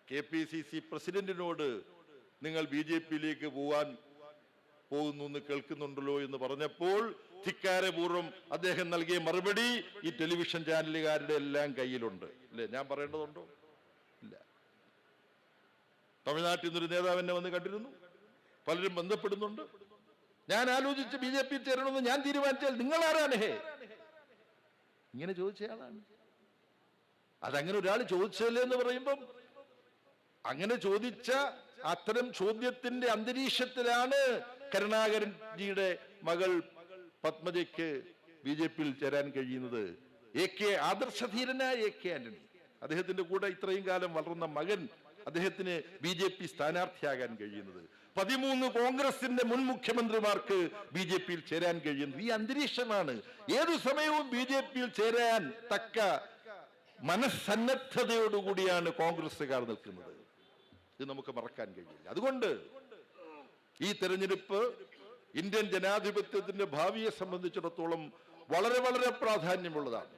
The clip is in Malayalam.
KPCC പ്രസിഡന്റിനോട് നിങ്ങൾ BJP-യിലേക്ക് പോകാൻ പോകുന്നു എന്ന് കേൾക്കുന്നുണ്ടല്ലോ എന്ന് പറഞ്ഞപ്പോൾ ധിക്കാരപൂർവ്വം അദ്ദേഹം നൽകിയ മറുപടി ഈ ടെലിവിഷൻ ചാനലുകാരുടെ എല്ലാം കയ്യിലുണ്ട്. അല്ലേ? ഞാൻ പറയേണ്ടതുണ്ടോ? ഇല്ല. തമിഴ്നാട്ടിൽ നിന്നൊരു നേതാവ് എന്നെ വന്ന് കണ്ടിരുന്നു, പലരും ബന്ധപ്പെടുന്നുണ്ട്. ഞാൻ ആലോചിച്ച് BJP ചേരണമെന്ന് ഞാൻ തീരുമാനിച്ചാൽ നിങ്ങൾ ആരാണ് ഹേ ഇങ്ങനെ ചോദിച്ചയാളാണ്. അതങ്ങനെ ഒരാൾ ചോദിച്ചല്ലേ എന്ന് പറയുമ്പം അങ്ങനെ ചോദിച്ച അത്തരം ചോദ്യത്തിന്റെ അന്തരീക്ഷത്തിലാണ് കരുണാകരൻജിയുടെ മകൾ പത്മജയ്ക്ക് BJP-യിൽ ചേരാൻ കഴിയുന്നത്. ആദർശധീരനായ AK ആന്റണി, അദ്ദേഹത്തിന്റെ കൂടെ ഇത്രയും കാലം വളർന്ന മകൻ, അദ്ദേഹത്തിന് BJP സ്ഥാനാർത്ഥിയാകാൻ കഴിയുന്നത്. 13 കോൺഗ്രസിന്റെ മുൻ മുഖ്യമന്ത്രിമാർക്ക് BJP-യിൽ ചേരാൻ കഴിയുന്നത് ഈ അന്തരീക്ഷമാണ്. ഏതു സമയവും BJP-യിൽ ചേരാൻ തക്ക മനസ്സന്നദ്ധതയോടുകൂടിയാണ് കോൺഗ്രസ്സുകാർ നിൽക്കുന്നത്. ഇത് നമുക്ക് മറക്കാൻ കഴിയില്ല. അതുകൊണ്ട് ഈ തെരഞ്ഞെടുപ്പ് ഇന്ത്യൻ ജനാധിപത്യത്തിന്റെ ഭാവിയെ സംബന്ധിച്ചിടത്തോളം വളരെ വളരെ പ്രാധാന്യമുള്ളതാണ്.